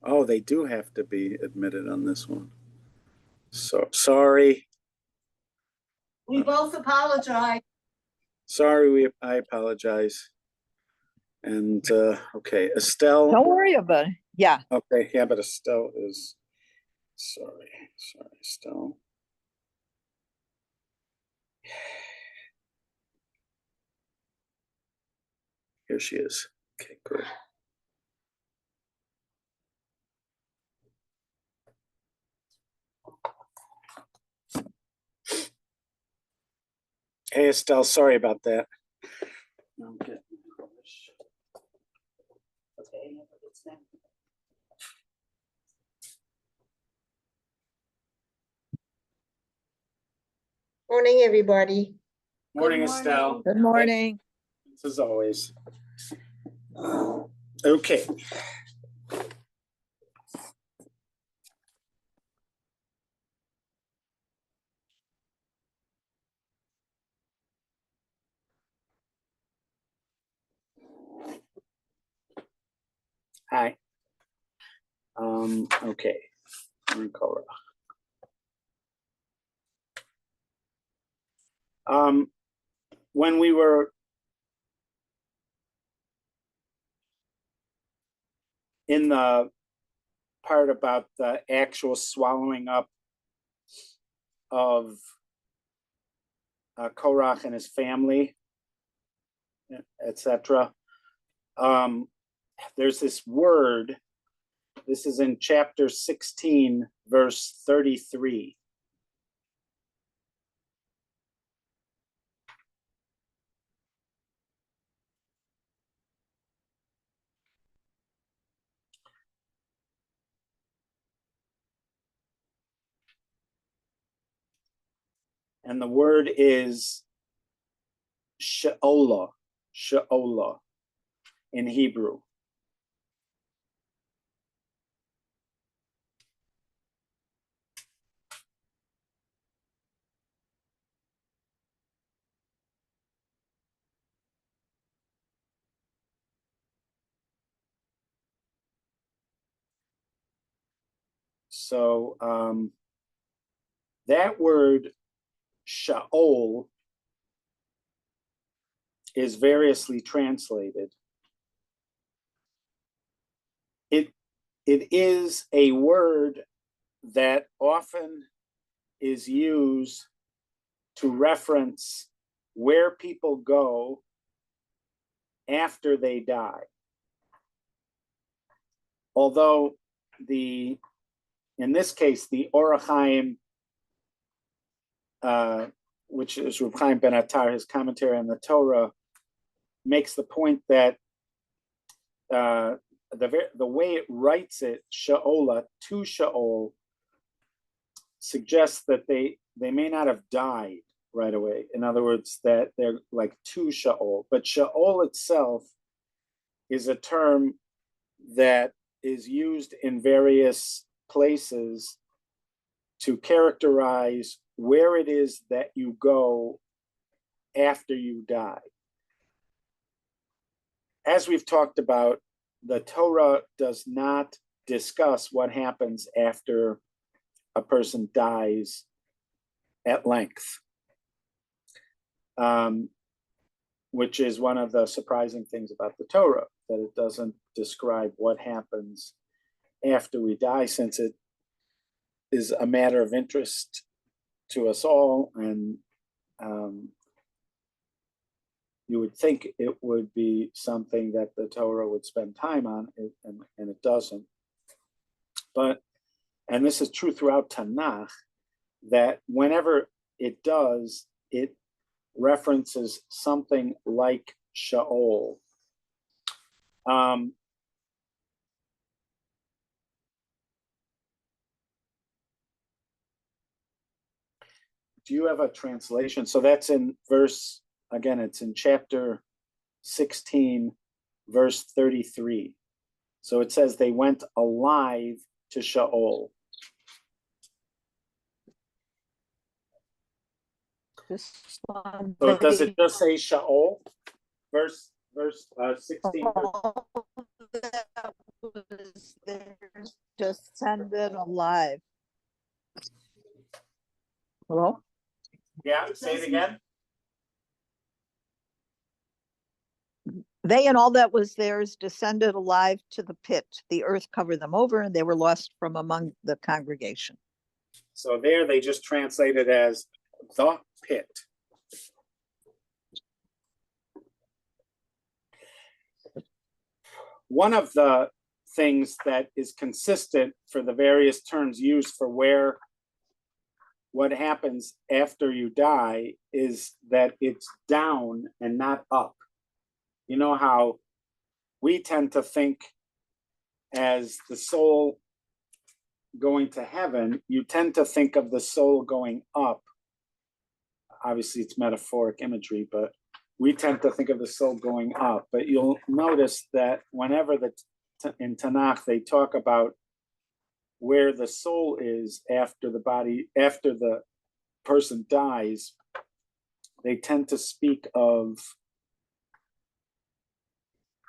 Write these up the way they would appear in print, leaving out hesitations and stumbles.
Oh, they do have to be admitted on this one. So sorry. We both apologize. Sorry, I apologize. And okay, Estelle. Don't worry about it. Yeah. Okay, yeah, but Estelle is sorry, Estelle. Here she is. Okay, good. Hey, Estelle, sorry about that. Okay. Morning, everybody. Morning, Estelle. Good morning. As always. Okay. Hi. Okay. Torah. When we were in the part about the actual swallowing up of Korach and his family, etc. There's this word. This is in chapter 16, verse 33. And the word is she'olah, she'olah in Hebrew. So that word Sha'ol is variously translated. It is a word that often is used to reference where people go after they die. Although in this case, the Orach Chaim, which is Reb Chaim Ben Attar, his commentary on the Torah, makes the point that the way it writes it, Sha'olah, to Sha'ol, suggests that they may not have died right away. In other words, that they're like to Sha'ol. But Sha'ol itself is a term that is used in various places to characterize where it is that you go after you die. As we've talked about, the Torah does not discuss what happens after a person dies at length, which is one of the surprising things about the Torah, that it doesn't describe what happens after we die, since it is a matter of interest to us all, and you would think it would be something that the Torah would spend time on, and it doesn't. And this is true throughout Tanakh, that whenever it does, it references something like Sha'ol. Do you have a translation? So that's in verse, again, it's in chapter 16, verse 33. So it says they went alive to Sha'ol. This one. So does it just say Sha'ol? Verse 16. was there descended alive. Hello? Yeah, say it again. They and all that was theirs descended alive to the pit. The earth covered them over, and they were lost from among the congregation. So there they just translate it as the pit. One of the things that is consistent for the various terms used for where what happens after you die is that it's down and not up. You know how we tend to think as the soul going to heaven, you tend to think of the soul going up. Obviously, it's metaphoric imagery, but we tend to think of the soul going up. But you'll notice that whenever in Tanakh they talk about where the soul is after the person dies, they tend to speak of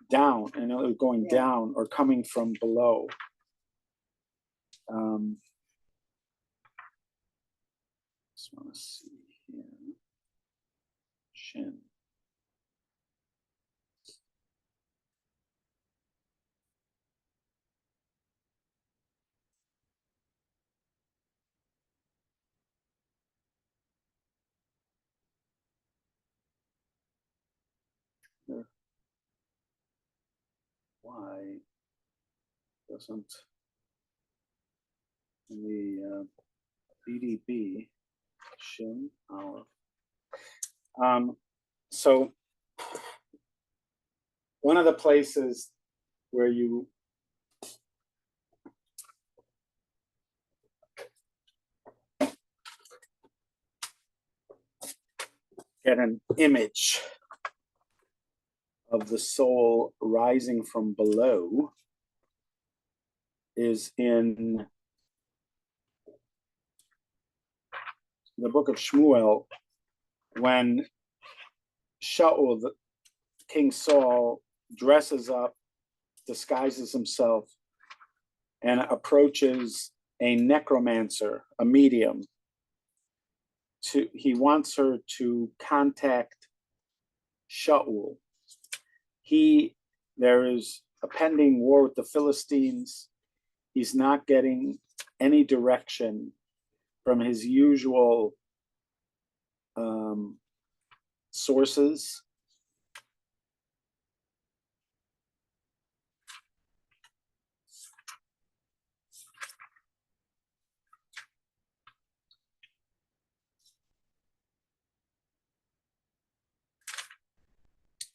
down, and going down or coming from below. Just want to see here. Shin. Why doesn't in the BDB Shin Aleph? So one of the places where you get an image of the soul rising from below is in the book of Shmuel, when Shaul, King Saul, dresses up, disguises himself, and approaches a necromancer, a medium. He wants her to contact Shaul. There is a pending war with the Philistines. He's not getting any direction from his usual sources.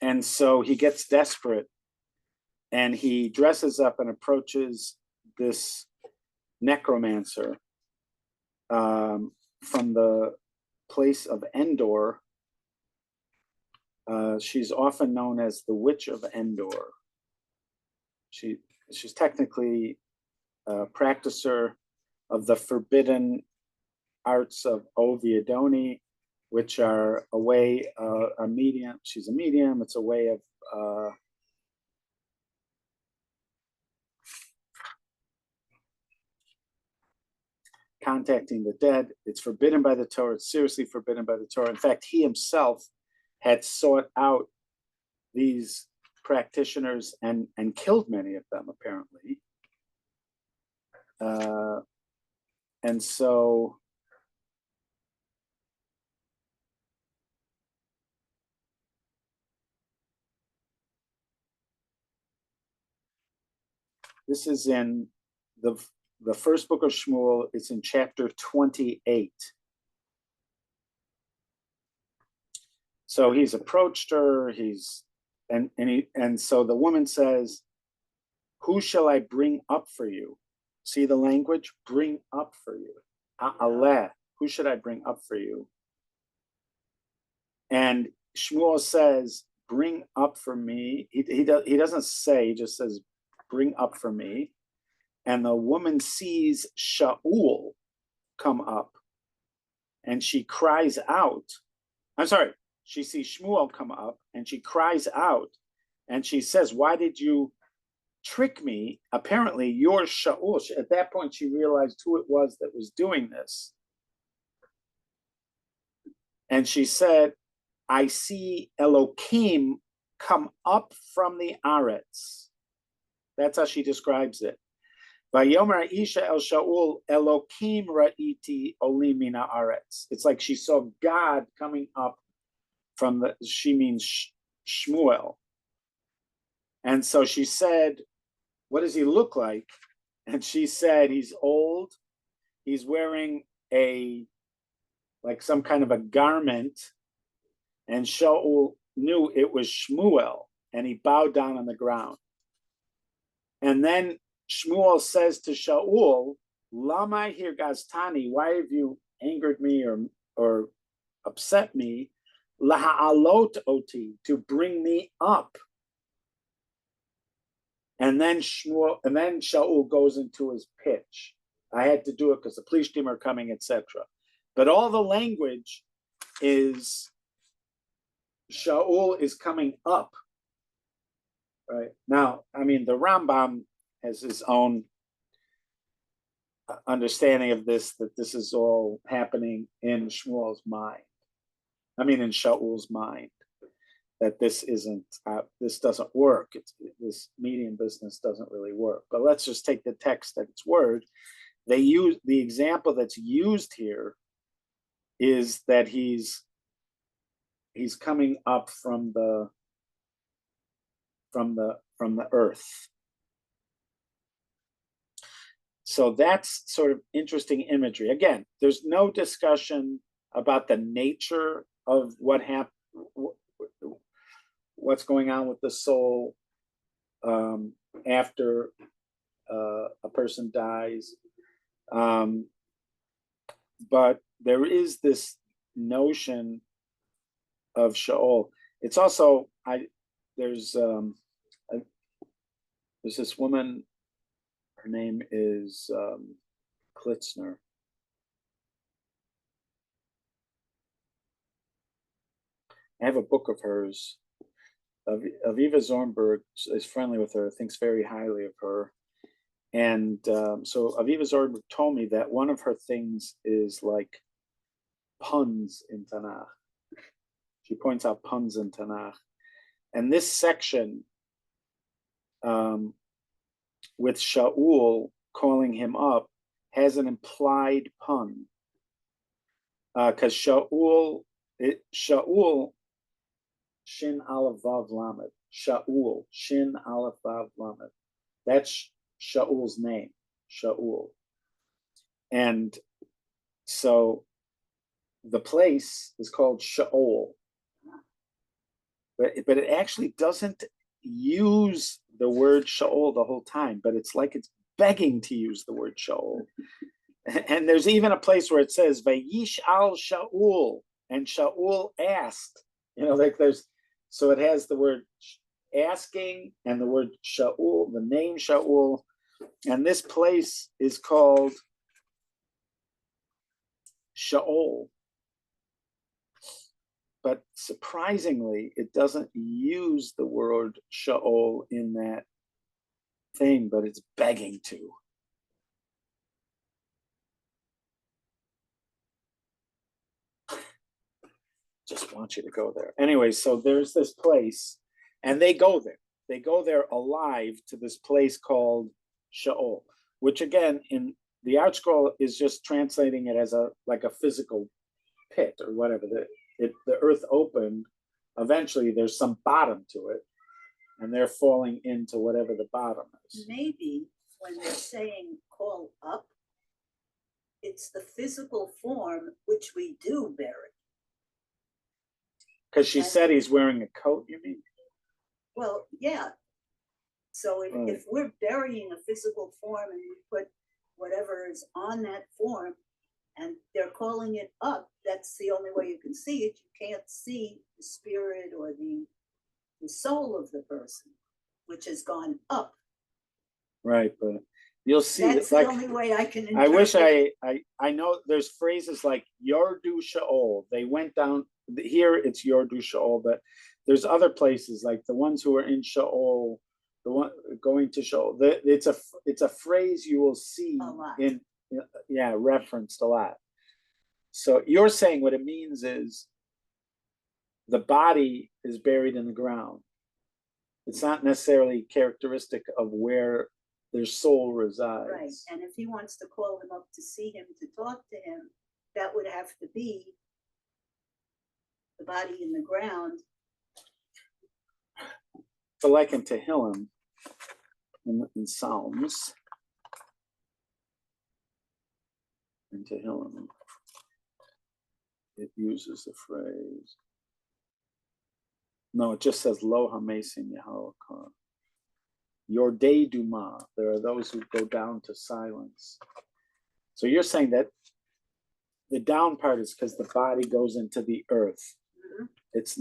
And so he gets desperate and he dresses up and approaches this necromancer from the place of Endor. She's often known as the Witch of Endor. She's technically a practicer of the forbidden arts of Oviedoni, which are a way, a medium. She's a medium. It's a way of contacting the dead. It's forbidden by the Torah. It's seriously forbidden by the Torah. In fact, he himself had sought out these practitioners and killed many of them, apparently. And so this is in the first book of Shmuel. It's in chapter 28. So he's approached her. And so the woman says, "Who shall I bring up for you?" See the language? Bring up for you. Aleh. Who should I bring up for you? And Shmuel says, "Bring up for me." He doesn't say. He just says, "Bring up for me." And the woman sees Shaul come up, and she cries out. I'm sorry. She sees Shmuel come up, and she cries out, and she says, "Why did you trick me. Apparently, you're Shaul. At that point, she realized who it was that was doing this. And she said, I see Elohim come up from the Aretz. That's how she describes it. Vayomer Isha El Shaul Elohim Ra'iti Olim Mina Aretz. It's like she saw God coming up from the, she means Shmuel. And so she said, what does he look like? And she said, he's old. He's wearing like some kind of a garment. And Shaul knew it was Shmuel, and he bowed down on the ground. And then Shmuel says to Shaul, Lama hirgaztani, why have you angered me or upset me? Laha'alot oti, to bring me up. And then Shaul goes into his pitch. I had to do it because the police team are coming, etc. But all the language is Shaul is coming up. Right now, I mean, the Rambam has his own understanding of this, that this is all happening in Shmuel's mind. I mean, in Shaul's mind, that this doesn't work. This medium business doesn't really work. But let's just take the text at its word. They use the example that's used here is that he's coming up from the earth. So that's sort of interesting imagery. Again, there's no discussion about the nature of what happened, what's going on with the soul after a person dies. But there is this notion of Shaul. It's also there's this woman. Her name is Klitzner. I have a book of hers. Aviva Zornberg is friendly with her, thinks very highly of her. And so Aviva Zornberg told me that one of her things is like puns in Tanakh. She points out puns in Tanakh. And this section with Shaul calling him up has an implied pun. Because Shaul, Shin Aleph Vav Lamed. Shaul, Shin Aleph Vav Lamed. That's Shaul's name, Shaul. And so the place is called Shaul. But it actually doesn't use the word Shaul the whole time, but it's like it's begging to use the word Shaul. And there's even a place where it says, Vayish al Shaul, and Shaul asked. Like so it has the word asking and the word Shaul, the name Shaul, and this place is called Shaul. But surprisingly, it doesn't use the word Shaul in that thing, but it's begging to. Just want you to go there. Anyway, so there's this place, and they go there. They go there alive to this place called Shaul, which again, in the Art Scroll is just translating it as like a physical pit or whatever. The earth opened. Eventually, there's some bottom to it, and they're falling into whatever the bottom is. Maybe when they're saying call up, it's the physical form which we do bury. Because she said he's wearing a coat, you mean? Well, yeah. So if we're burying a physical form and we put whatever is on that form and they're calling it up, that's the only way you can see it. You can't see the spirit or the soul of the person, which has gone up. Right, but you'll see. That's the only way I can interpret. I wish I know there's phrases like Yordu Shaol. They went down. Here it's Yordu Shaol, but there's other places like the ones who are in Shaol The one going to show that it's a phrase you will see A lot. in referenced a lot. So you're saying what it means is the body is buried in the ground. It's not necessarily characteristic of where their soul resides. Right, and if he wants to call him up to see him, to talk to him, that would have to be the body in the ground. So like in Tehillim, in Psalms, in Tehillim, it uses the phrase. No, it just says Lo Hamesim Yehalakar. Your day duma. There are those who go down to silence. So you're saying that the down part is because the body goes into the earth. Mhm. It's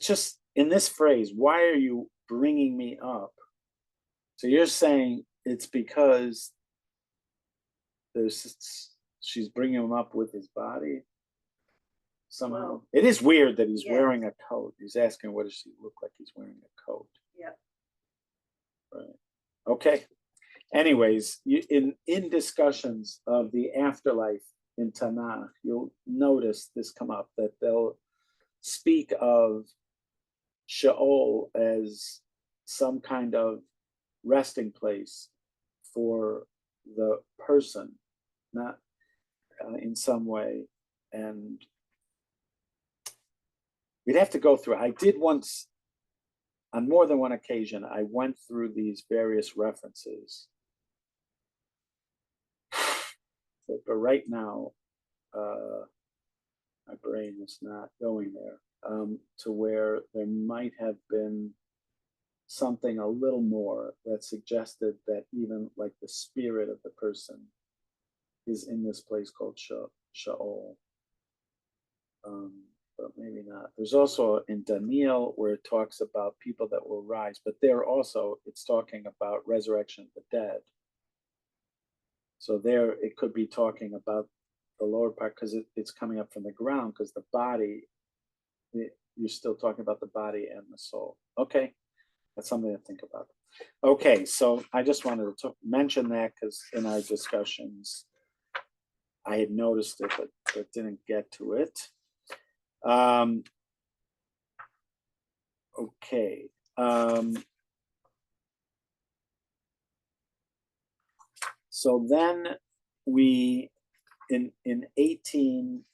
just in this phrase, why are you bringing me up? So you're saying it's because she's bringing him up with his body somehow. Well, it is weird that he's yeah. wearing a coat. He's asking, what does she look like? He's wearing a coat. Yeah. Right. Okay. Anyways, in discussions of the afterlife in Tanakh, you'll notice this come up, that they'll speak of Sheol as some kind of resting place for the person, not in some way. And we'd have to go through. I did once, on more than one occasion, I went through these various references. But right now, my brain is not going there, to where there might have been something a little more that suggested that even like the spirit of the person is in this place called Sheol. But maybe not. There's also in Daniel where it talks about people that will rise, but there also it's talking about resurrection of the dead. So there it could be talking about the lower part because it's coming up from the ground, because the body, you're still talking about the body and the soul. Okay, that's something to think about. Okay, so I just wanted to mention that because in our discussions, I had noticed it, but didn't get to it. Okay. So then we, in 18,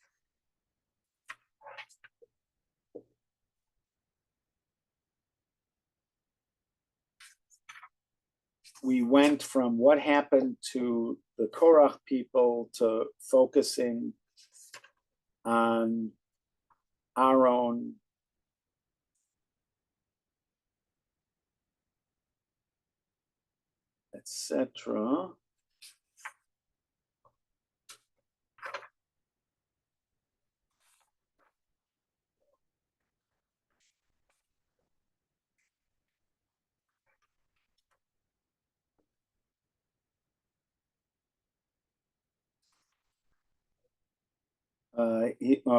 we went from what happened to the Korach people to focusing on Aaron, etc.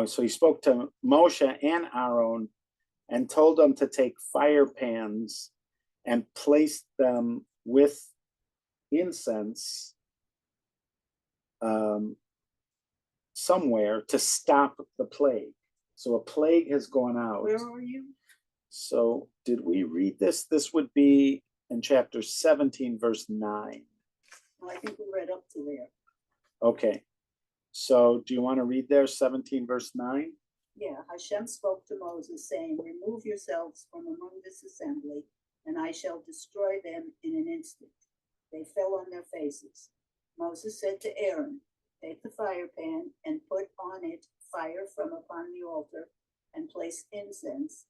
So he spoke to Moshe and Aaron and told them to take fire pans and place them with incense somewhere to stop the plague. So a plague has gone out. Where are you? So did we read this? This would be in chapter 17, verse 9. Well, I think we read up to there. Okay. So do you want to read there, 17, verse 9? Yeah, Hashem spoke to Moses, saying, remove yourselves from among this assembly, and I shall destroy them in an instant. They fell on their faces. Moses said to Aaron, take the fire pan and put on it fire from upon the altar, and place incense,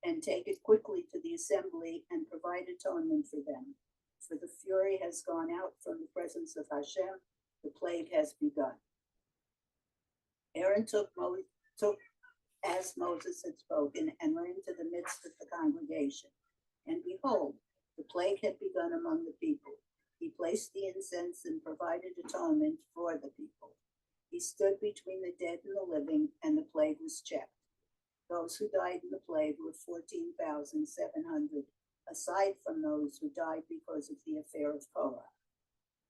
and take it quickly to the assembly and provide atonement for them. For the fury has gone out from the presence of Hashem, the plague has begun. Aaron took as Moses had spoken, and went into the midst of the congregation. And behold, the plague had begun among the people. He placed the incense and provided atonement for the people. He stood between the dead and the living, and the plague was checked. Those who died in the plague were 14,700, aside from those who died because of the affair of Korah.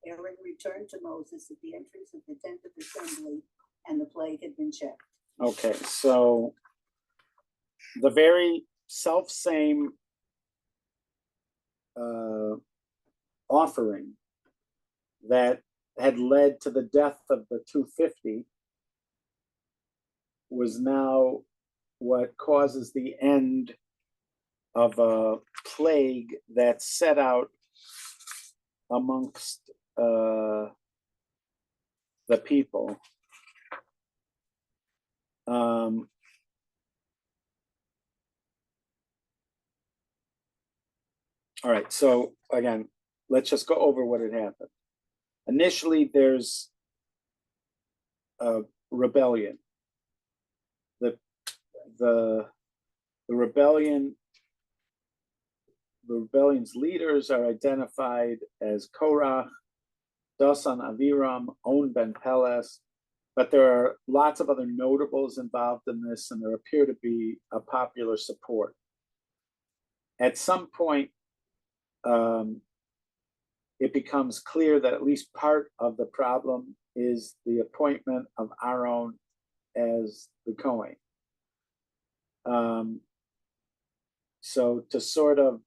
Aaron returned to Moses at the entrance of the tent of assembly, and the plague had been checked. Okay, so the very self-same offering that had led to the death of the 250 was now what causes the end of a plague that set out amongst the people. All right, so again, let's just go over what had happened. Initially, there's a rebellion. The rebellion's leaders are identified as Korah, Dasan Aviram, On Ben Peles, but there are lots of other notables involved in this, and there appear to be a popular support. At some point, it becomes clear that at least part of the problem is the appointment of Aaron as the Kohen. So to sort of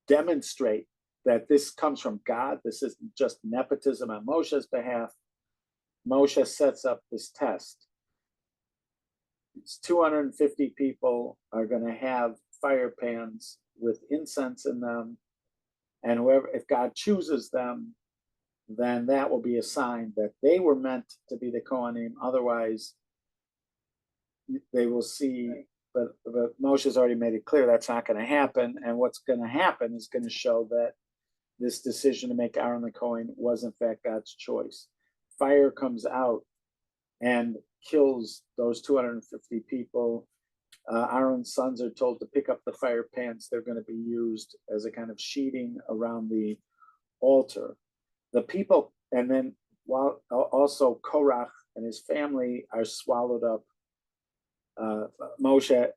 demonstrate that this comes from God, this isn't just nepotism on Moshe's behalf, Moshe sets up this test. It's 250 people are going to have fire pans with incense in them, and whoever, if God chooses them, then that will be a sign that they were meant to be the Kohanim. Otherwise, they will see. But Moshe's already made it clear that's not going to happen. And what's going to happen is going to show that this decision to make Aaron the Kohen was in fact God's choice. Fire comes out and kills those 250 people. Aaron's sons are told to pick up the fire pans. They're going to be used as a kind of sheeting around the altar. The people, and then while also Korach and his family are swallowed up. Moshe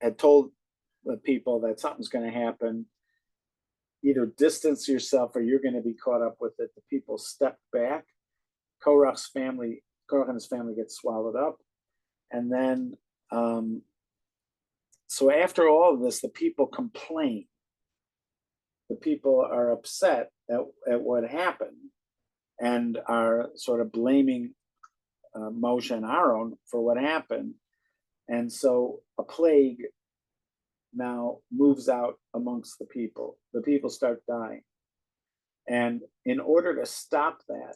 had told the people that something's going to happen. Either distance yourself or you're going to be caught up with it. The people stepped back. Korach and his family get swallowed up. And then, so after all of this, the people complain. The people are upset at what happened and are sort of blaming Moshe and Aaron for what happened. And so a plague now moves out amongst the people. The people start dying. And in order to stop that,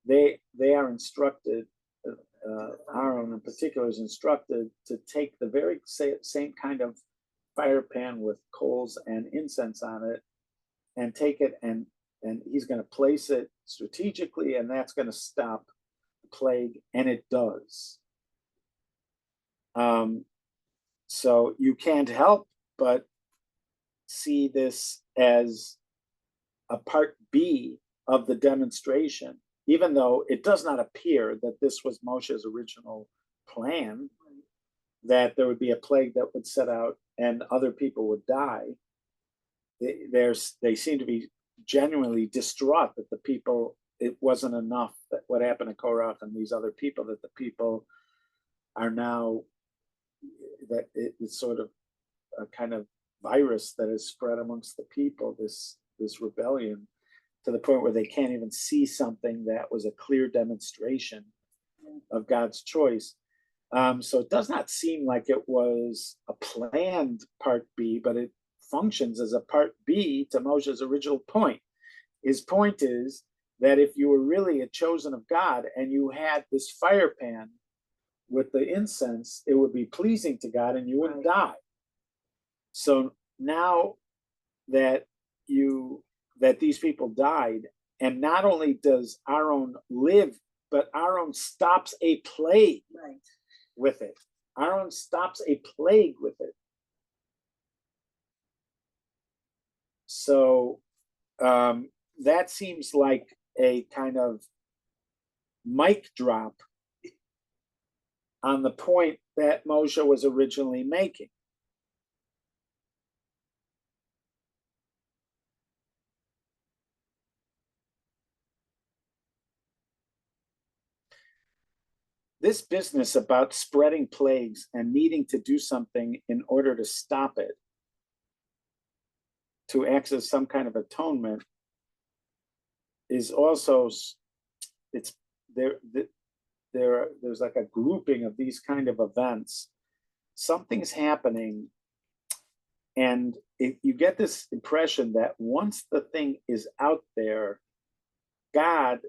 they are instructed, Aaron in particular is instructed to take the very same kind of fire pan with coals and incense on it and take it and he's going to place it strategically, and that's going to stop the plague, and it does. So you can't help but see this as a part B of the demonstration, even though it does not appear that this was Moshe's original plan, that there would be a plague that would set out and other people would die. They seem to be genuinely distraught that the people, it wasn't enough that what happened to Korach and these other people, that the people are now, that it's sort of a kind of virus that is spread amongst the people, this rebellion, to the point where they can't even see something that was a clear demonstration of God's choice. So it does not seem like it was a planned part B, but it functions as a part B to Moshe's original point. His point is that if you were really a chosen of God and you had this fire pan with the incense, it would be pleasing to God and you wouldn't die. So now that these people died, and not only does Aaron live, but Aaron stops a plague with it. Aaron stops a plague with it. So that seems like a kind of mic drop on the point that Moshe was originally making. This business about spreading plagues and needing to do something in order to stop it, to act as some kind of atonement, is also, it's there's like a grouping of these kind of events. Something's happening, and you get this impression that once the thing is out there, God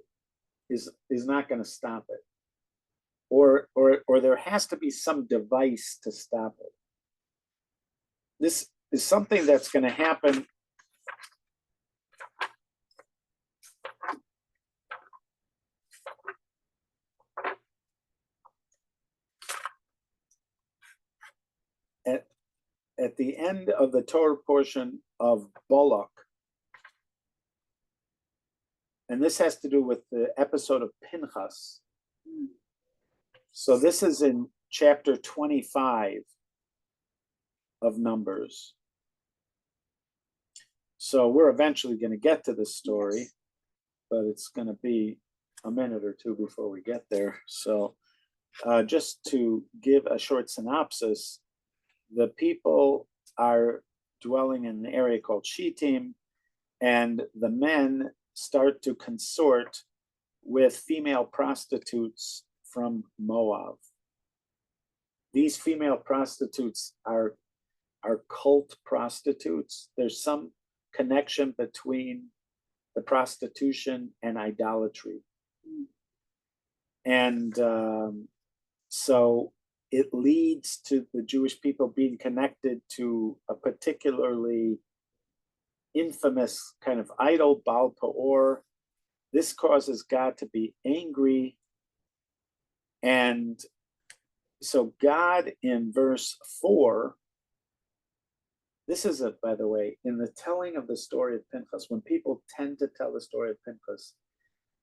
is not going to stop it, or there has to be some device to stop it. This is something that's going to happen. At the end of the Torah portion of Balak, and this has to do with the episode of Pinchas. So this is in chapter 25 of Numbers. So we're eventually going to get to this story, but it's going to be a minute or two before we get there. So just to give a short synopsis, the people are dwelling in an area called Shittim, and the men start to consort with female prostitutes from Moab. These female prostitutes are cult prostitutes. There's some connection between the prostitution and idolatry. And so it leads to the Jewish people being connected to a particularly infamous kind of idol, Baal Peor. This causes God to be angry. And so God in verse 4, this is it, by the way, in the telling of the story of Pinchas, when people tend to tell the story of Pinchas,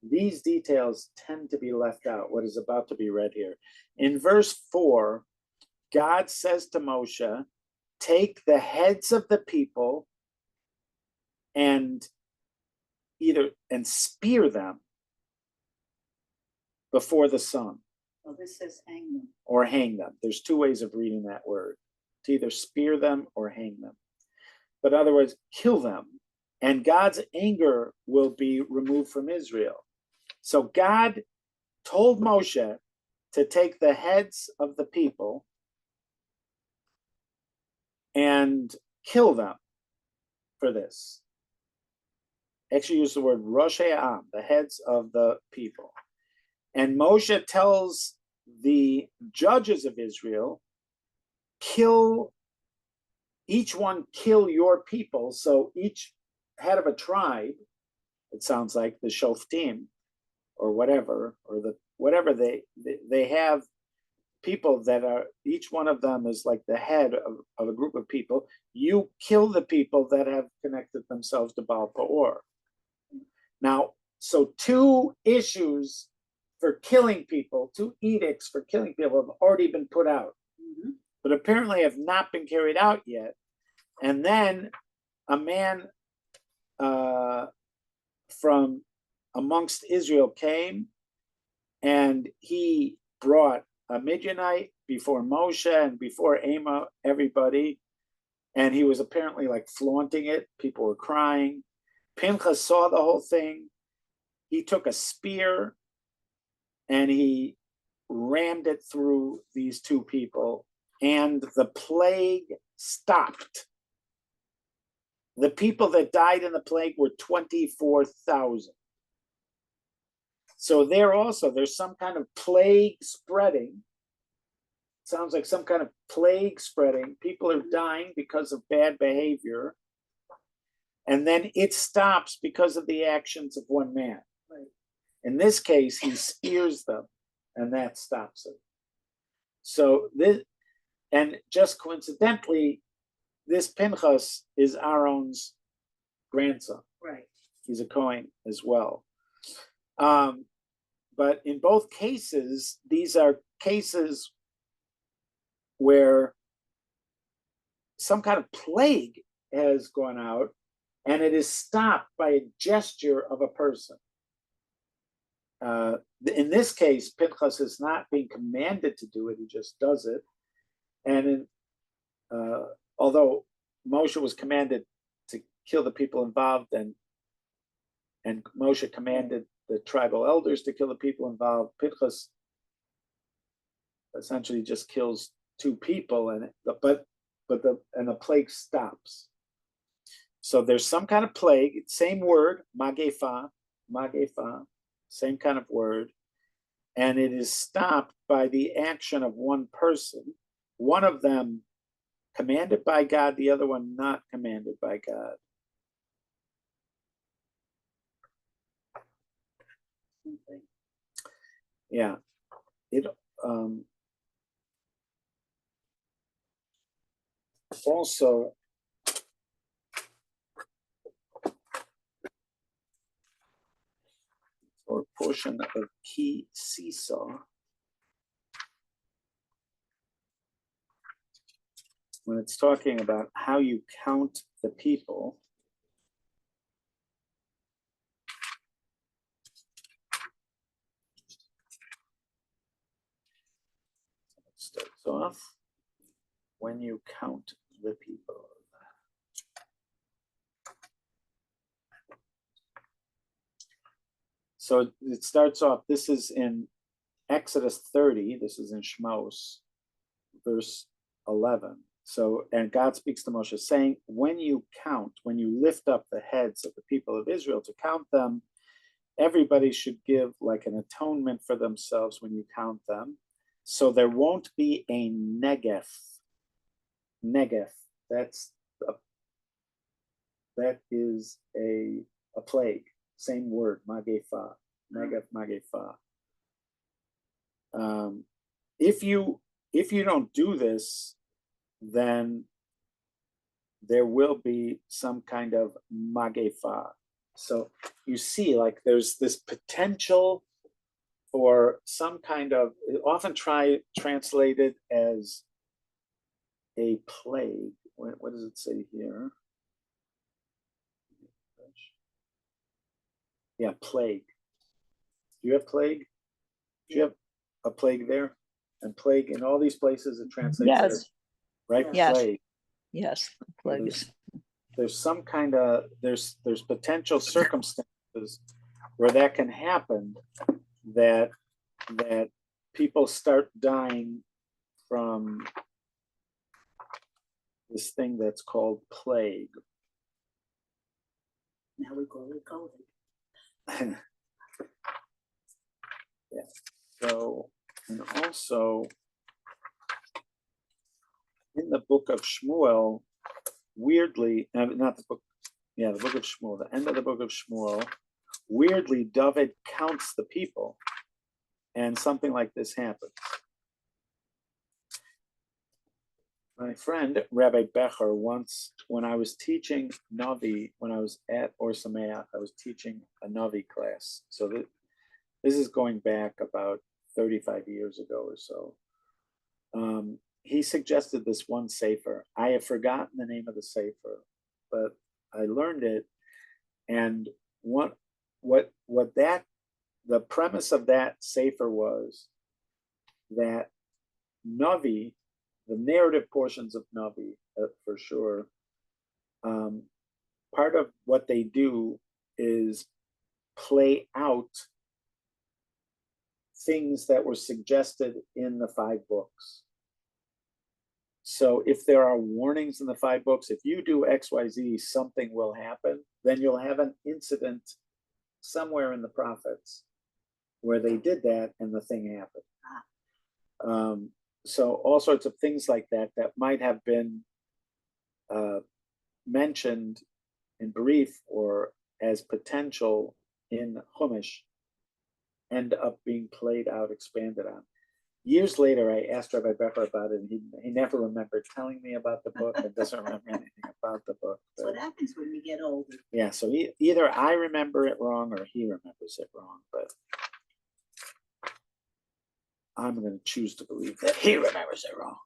these details tend to be left out, what is about to be read here. In verse 4, God says to Moshe, take the heads of the people and spear them before the sun. Well, this says hang them. Or hang them. There's two ways of reading that word. To either spear them or hang them. But in other words, kill them. And God's anger will be removed from Israel. So God told Moshe to take the heads of the people and kill them for this. Actually use the word Rosh Ha'am, the heads of the people. And Moshe tells the judges of Israel, kill your people. So each head of a tribe, it sounds like the Shoftim or whatever, or whatever they have people that are, each one of them is like the head of a group of people. You kill the people that have connected themselves to Baal Peor. Now, so two issues for killing people, two edicts for killing people have already been put out, but apparently have not been carried out yet. And then a man from amongst Israel came, and he brought a Midianite before Moshe and before everybody, and he was apparently like flaunting it. People were crying. Pinchas saw the whole thing. He took a spear and he rammed it through these two people, and the plague stopped. The people that died in the plague were 24,000. So there's some kind of plague spreading. Sounds like some kind of plague spreading. People are dying because of bad behavior. And then it stops because of the actions of one man. Right. In this case, he spears them, and that stops it. So this, and just coincidentally, this Pinchas is Aaron's grandson. Right. He's a Kohen as well. But in both cases, these are cases where some kind of plague has gone out, and it is stopped by a gesture of a person. In this case, Pinchas is not being commanded to do it; he just does it. And although Moshe was commanded to kill the people involved, and Moshe commanded the tribal elders to kill the people involved, Pinchas essentially just kills 2 people, and the plague stops. So there's some kind of plague, same word, magefa, same kind of word, and it is stopped by the action of one person, one of them commanded by God, the other one not commanded by God. Yeah, it also or a portion of Ki Seesaw, when it's talking about how you count the people. It starts off, when you count the people. So it starts off, this is in Exodus 30, this is in Shmos, verse 11. So, and God speaks to Moshe saying, when you count, when you lift up the heads of the people of Israel to count them, everybody should give like an atonement for themselves when you count them. So there won't be a negef. Negef, that is a plague. Same word, magefa, negef, magefa. If you don't do this, then there will be some kind of magefa. So you see, like there's this potential for some kind of, often translated as a plague. What does it say here? Yeah, plague. Do you have plague? Do you have a plague there? And plague in all these places it translates Yes. as, right? Yes. Plague. Yes, plagues. There's some kind of there's potential circumstances where that can happen, that people start dying from this thing that's called plague. Now we call it COVID. Yeah. So, and also in the book of Shmuel, weirdly, not the book, yeah, the book of Shmuel, the end of the book of Shmuel, weirdly, David counts the people, and something like this happens. My friend, Rabbi Becher, once, when I was teaching Navi, when I was at Or Sameach, I was teaching a Navi class. So this is going back about 35 years ago or so. He suggested this one sefer. I have forgotten the name of the sefer, but I learned it. And the premise of that sefer was that Navi, the narrative portions of Navi, for sure, part of what they do is play out things that were suggested in the 5 books. So if there are warnings in the 5 books, if you do XYZ, something will happen, then you'll have an incident somewhere in the prophets where they did that and the thing happened. So all sorts of things like that might have been mentioned in brief or as potential in Chumash end up being played out, expanded on. Years later, I asked Rabbi Becher about it, and he never remembered telling me about the book and doesn't remember anything about the book. That's what happens when you get older. Yeah, so either I remember it wrong or he remembers it wrong, but I'm going to choose to believe that he remembers it wrong.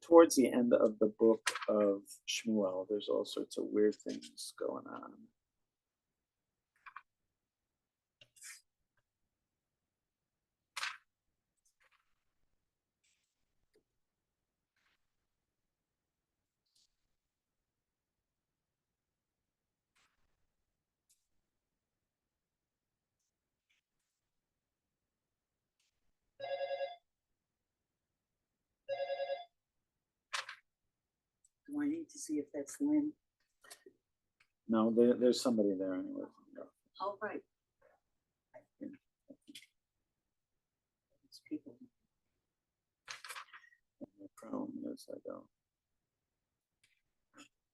Towards the end of the book of Shmuel, there's all sorts of weird things going on. Do I need to see if that's Lynn? No, there's somebody there anyway. Oh, right. It's people. The problem is I don't.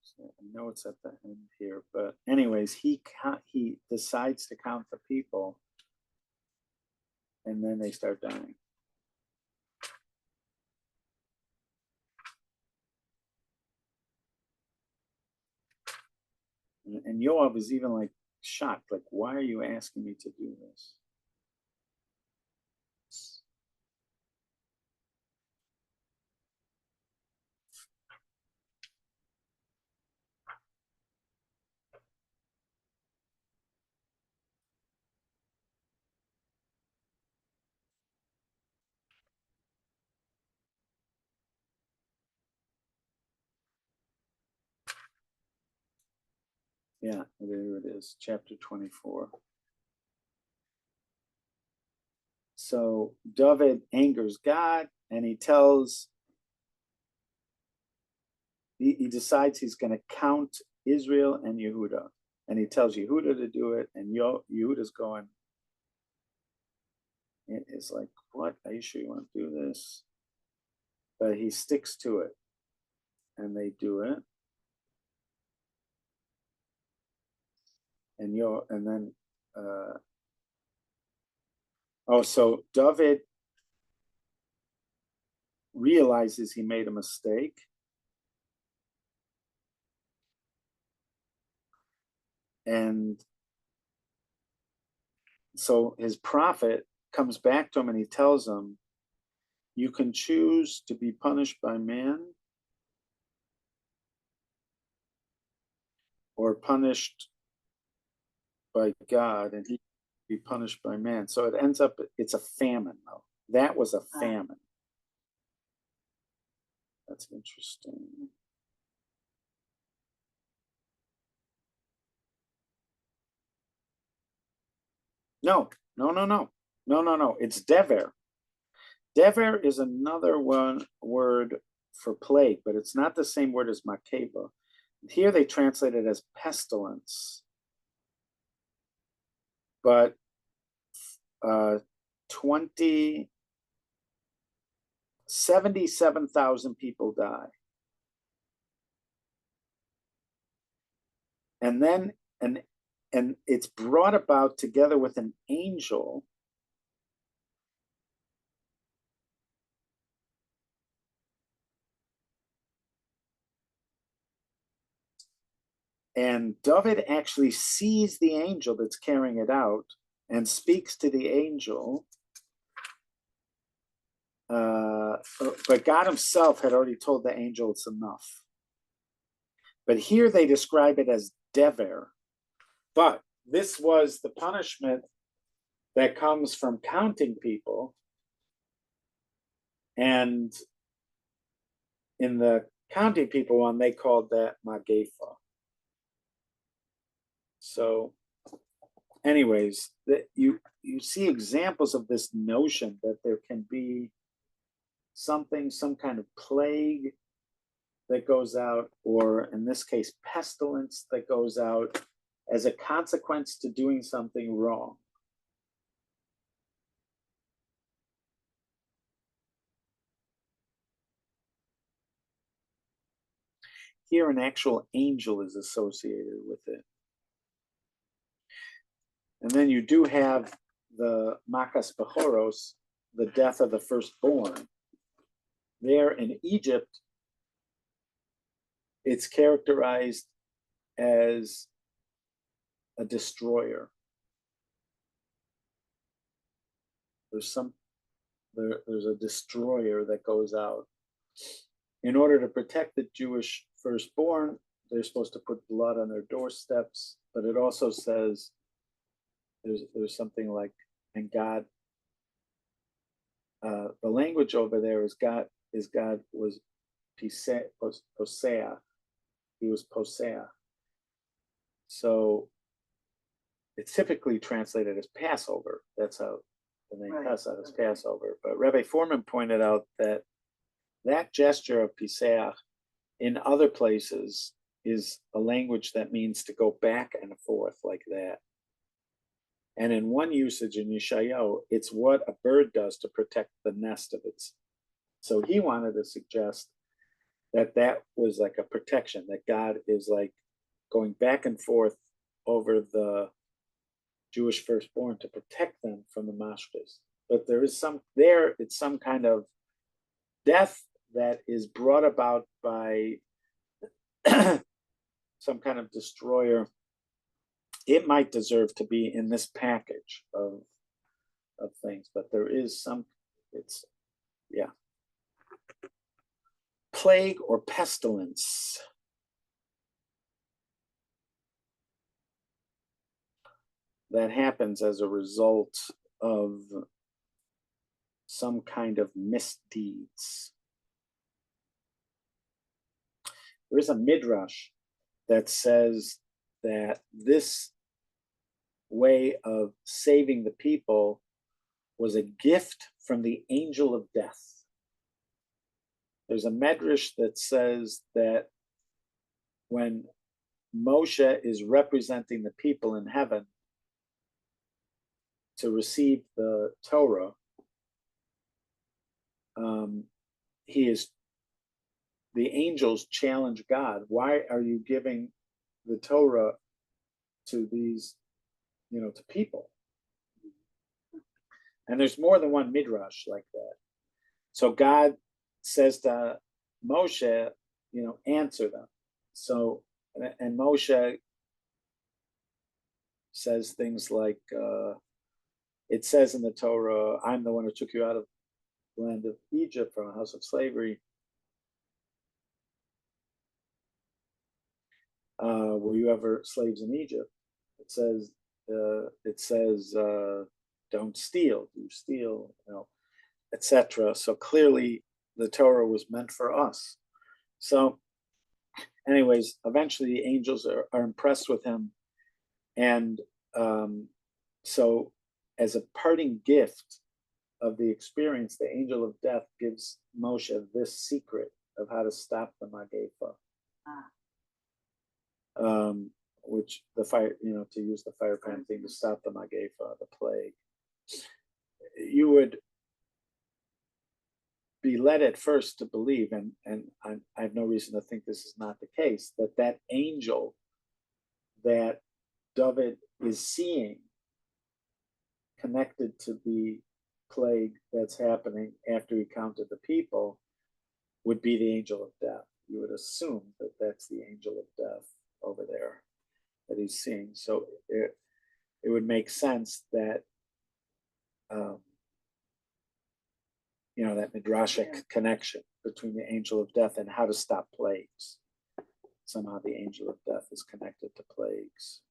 So I know it's at the end here, but anyways, he decides to count the people, and then they start dying. And Yoav is even like shocked, like, why are you asking me to do this? Yeah, there it is, chapter 24. So David angers God, and he decides he's going to count Israel and Yehuda. And he tells Yehuda to do it, and Yehuda's going, it's like, what? Are you sure you want to do this? But he sticks to it, and they do it. And then so David realizes he made a mistake, and so his prophet comes back to him and he tells him, you can choose to be punished by man or punished by God, and he be punished by man. So it ends up, it's a famine though. That was a famine. That's interesting. No. It's dever. Dever is another word for plague, but it's not the same word as makeva. Here they translate it as pestilence. But 77,000 people die. And then and it's brought about together with an angel. And David actually sees the angel that's carrying it out and speaks to the angel. But God himself had already told the angel it's enough. But here they describe it as dever. But this was the punishment that comes from counting people. And in the counting people one, they called that Magefa. So anyways, you see examples of this notion that there can be some kind of plague that goes out, or in this case, pestilence that goes out as a consequence to doing something wrong. Here, an actual angel is associated with it. And then you do have the Makas Bechoros, the death of the firstborn. There in Egypt, it's characterized as a destroyer. There's there's a destroyer that goes out. In order to protect the Jewish firstborn, they're supposed to put blood on their doorsteps, but it also says there's something like, and God, the language over there is God was Posea. He was Posea. So it's typically translated as Passover. That's how the name Pesach is, Passover. But Rabbi Foreman pointed out that that gesture of Pesach in other places is a language that means to go back and forth like that. And in one usage in Yeshayahu, it's what a bird does to protect the nest of its. So he wanted to suggest that that was like a protection, that God is like going back and forth over the Jewish firstborn to protect them from the mashkas. But there is it's some kind of death that is brought about by some kind of destroyer. It might deserve to be in this package of things, but there is some, plague or pestilence. That happens as a result of some kind of misdeeds. There is a midrash that says that this way of saving the people was a gift from the angel of death. There's a medrash that says that when Moshe is representing the people in heaven to receive the Torah, the angels challenge God. Why are you giving the Torah to these, to people? And there's more than one midrash like that. So God says to Moshe, answer them. So, and Moshe says things like, it says in the Torah, I'm the one who took you out of the land of Egypt from a house of slavery. Were you ever slaves in Egypt? It says, don't steal, do steal, etc. So clearly the Torah was meant for us. So anyways, eventually the angels are impressed with him. And so as a parting gift of the experience, the angel of death gives Moshe this secret of how to stop the Magefa. Which the fire, to use the fire pan thing to stop the Magefa, the plague. You would be led at first to believe, and I have no reason to think this is not the case, that angel that David is seeing connected to the plague that's happening after he counted the people would be the angel of death. You would assume that that's the angel of death over there that he's seeing. So it would make sense that that midrashic connection between the angel of death and how to stop plagues. Somehow the angel of death is connected to plagues.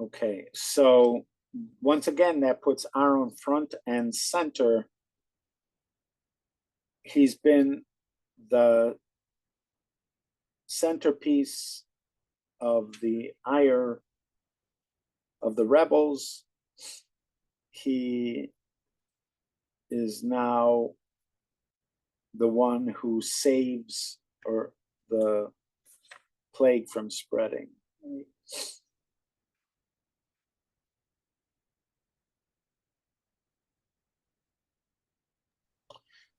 Okay, so once again, that puts Aaron front and center. He's been the centerpiece of the ire of the rebels. He is now the one who saves or the plague from spreading.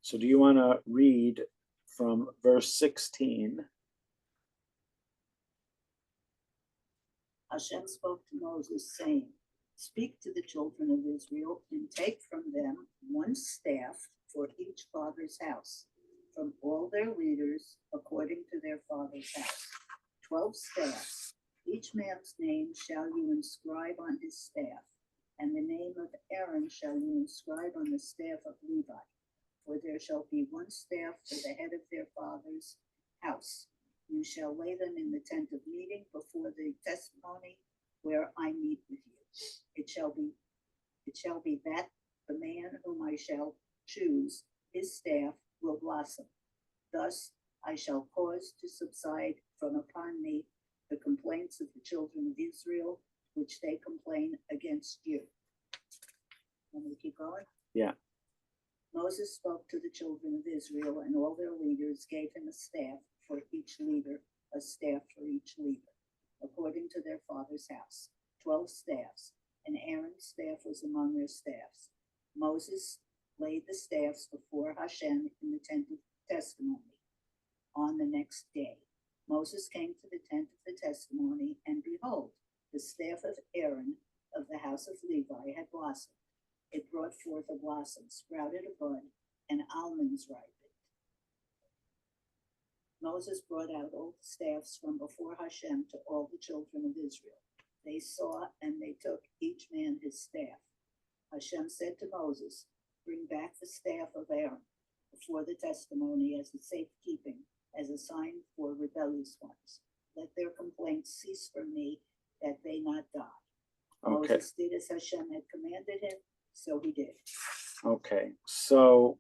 So do you want to read from verse 16? Hashem spoke to Moses, saying, Speak to the children of Israel and take from them one staff for each father's house, from all their leaders according to their father's house. 12 staffs. Each man's name shall you inscribe on his staff, and the name of Aaron shall you inscribe on the staff of Levi. For there shall be one staff for the head of their father's house. You shall lay them in the tent of meeting before the testimony where I meet with you. It shall be that the man whom I shall choose, his staff will blossom. Thus I shall cause to subside from upon me the complaints of the children of Israel, which they complain against you. Want me to keep going? Yeah. Moses spoke to the children of Israel, and all their leaders gave him a staff for each leader, a staff for each leader, according to their father's house, 12 staffs, and Aaron's staff was among their staffs. Moses laid the staffs before Hashem in the tent of testimony on the next day. Moses came to the tent of the testimony, and behold, the staff of Aaron of the house of Levi had blossomed. It brought forth a blossom, sprouted a bud, and almonds ripened. Moses brought out all the staffs from before Hashem to all the children of Israel. They saw, and they took each man his staff. Hashem said to Moses, bring back the staff of Aaron before the testimony as a safekeeping, as a sign for rebellious ones. Let their complaints cease from me, that they not die. Okay. Moses did as Hashem had commanded him, so he did. Okay. So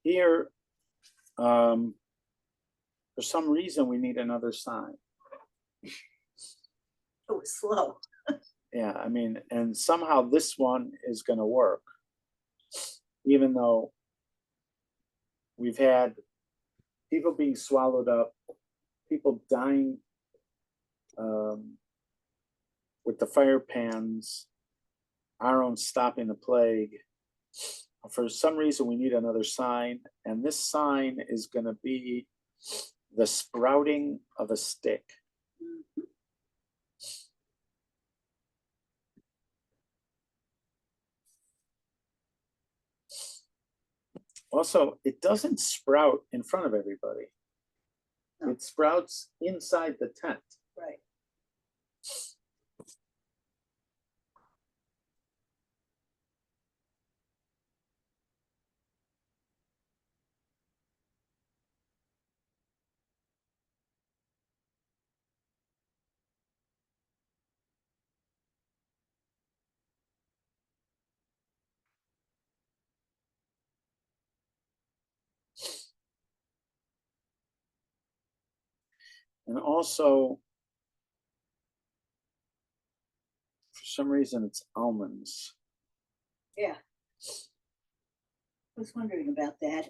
here, for some reason, we need another sign. It was slow. Yeah, I mean, and somehow this one is going to work, even though we've had people being swallowed up, people dying with the fire pans, our own stopping the plague. For some reason, we need another sign, and this sign is going to be the sprouting of a stick. Also, it doesn't sprout in front of everybody. No. It sprouts inside the tent. Right. And also, for some reason, it's almonds. Yeah. I was wondering about that.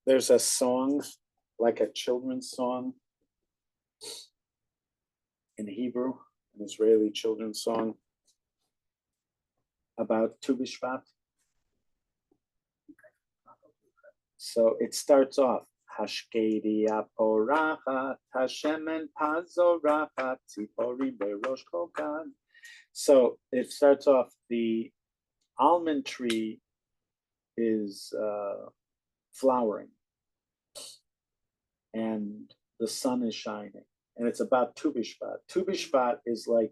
There's a song, like a children's song in Hebrew, an Israeli children's song about Tu B'Shvat. So it starts off, Hashkedi aporachat, Hashemen pazorachat, Tzipori berosh kokan. So it starts off, the almond tree is flowering, and the sun is shining, and it's about Tu B'Shvat. Tu B'Shvat is like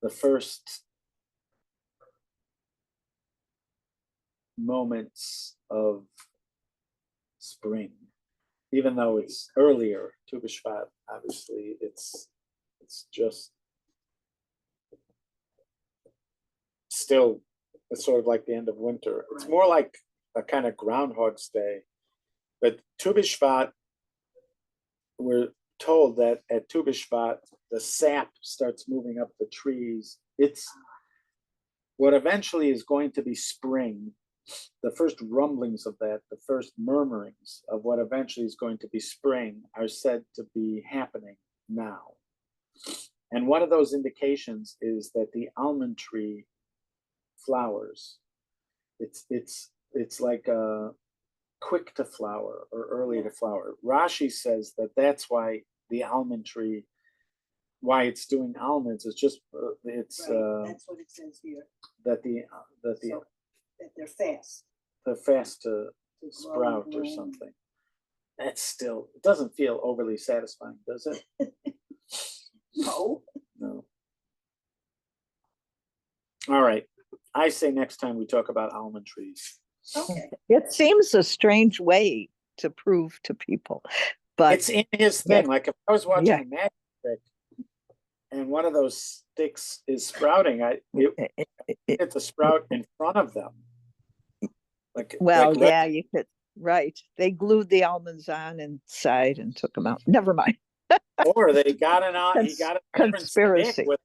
the first moments of spring, even though it's earlier. Tu B'Shvat, obviously, it's just still, it's sort of like the end of winter. It's more like a kind of Groundhog's Day. But Tu B'Shvat, we're told that at Tu B'Shvat, the sap starts moving up the trees. It's what eventually is going to be spring, the first rumblings of that, the first murmurings of what eventually is going to be spring are said to be happening now. And one of those indications is that the almond tree flowers. It's like a quick to flower or early to flower. Rashi says that that's why the almond tree, why it's doing almonds, it's just it's Right, that's what it says here, that the So, that they're fast. they're fast to to grow sprout and or bloom. something. That's still, it doesn't feel overly satisfying, does it? No, No. All right. I say next time we talk about almond trees. okay, It seems a strange way to prove to people, but It's in his thing. Like if I was watching Yeah. a magic trick and one of those sticks is sprouting, it's a sprout in front of them. well, like yeah, you could, right. They glued the almonds on inside and took them out. Never mind. or they got he got a different stick Conspiracy. with,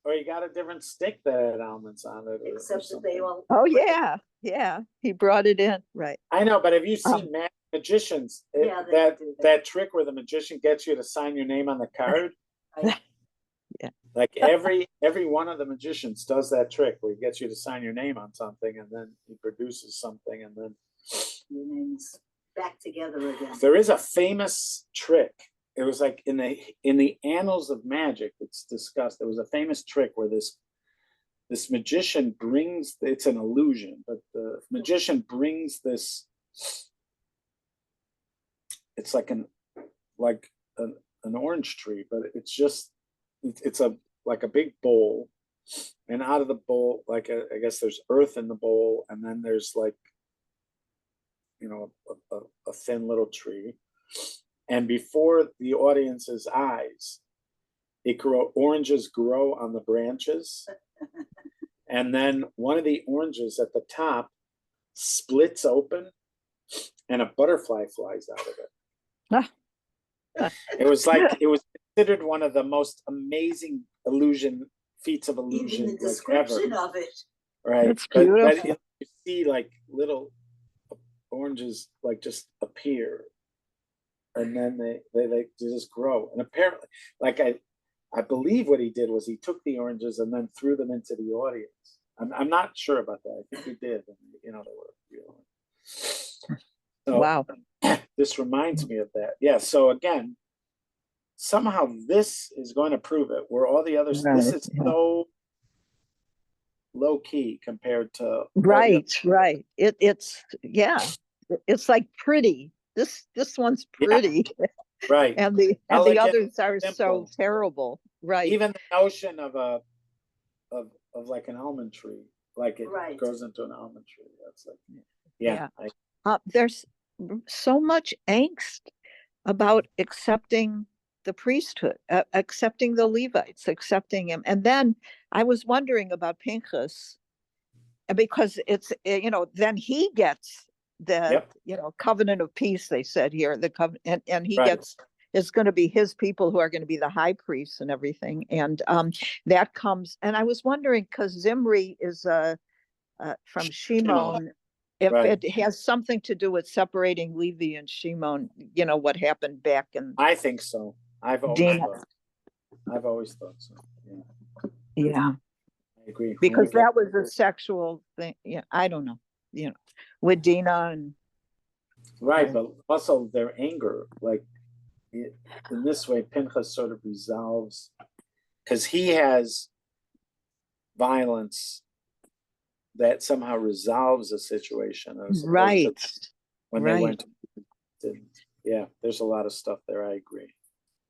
or he got a different stick that had almonds on it. Or except that they something. all. Oh, yeah, yeah. He brought it in, right. I know, but have you seen magicians? Yeah, they that do that. that trick where the magician gets you to sign your name on the card. Right. Like every one of the magicians does that trick where he gets you to sign your name on something, and then he produces something, and then Your name's back together again. there is a famous trick. It was like in the annals of magic, it's discussed. There was a famous trick where this magician brings, it's an illusion, but the magician brings this, it's like an orange tree, but it's just it's like a big bowl, and out of the bowl, like I guess there's earth in the bowl, and then there's like, you know, a thin little tree, and before the audience's eyes, oranges grow on the branches, and then one of the oranges at the top splits open, and a butterfly flies out of it. It was considered one of the most amazing feats of illusion, Even the like description ever. of it. Right. It's But beautiful. you see like little oranges like just appear, and then they just grow. And apparently, like I believe what he did was he took the oranges and then threw them into the audience. I'm not sure about that. I think he did. And, you know, they were real. So, Wow. this reminds me of that. Yeah. So again, somehow this is going to prove it. Where all the others, this Right, is yeah. so low key compared to all the Right, other- right. It's yeah. It's like pretty. This one's Yeah. pretty. right. And the Elegant, others are so simple. terrible. Right. Even the notion of like an almond tree, like it Right. goes into an almond tree. That's like, Yeah. yeah. There's so much angst about accepting the priesthood, accepting the Levites, accepting him. And then I was wondering about Pinchas, because it's, then he gets the, Yep. covenant of peace, they said here, the covenant, and he Right. gets, it's going to be his people who are going to be the high priests and everything. And that comes, and I was wondering, because Zimri is from Shimon, if Right. it has something to do with separating Levi and Shimon, what happened back in I think so. I've always Dina. thought so. Yeah, Yeah, I agree. because that was a sexual thing. Yeah, I don't know, with Dina and right, but also their anger, like in this way, Pinchas sort of resolves, because he has violence that somehow resolves a situation. As opposed to right, when they right. went to, yeah, there's a lot of stuff there. I agree.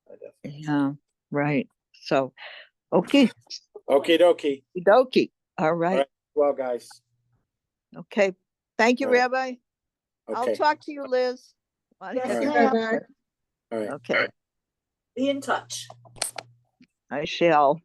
I definitely. Yeah, right. So, okay, Okie dokie. dokie. All right. Well, guys. Okay. Thank you, All right. Rabbi. I'll Okay. talk to you, Liz. Yes, All right. ma'am. Bye-bye. All right. Okay, Be in touch. I shall.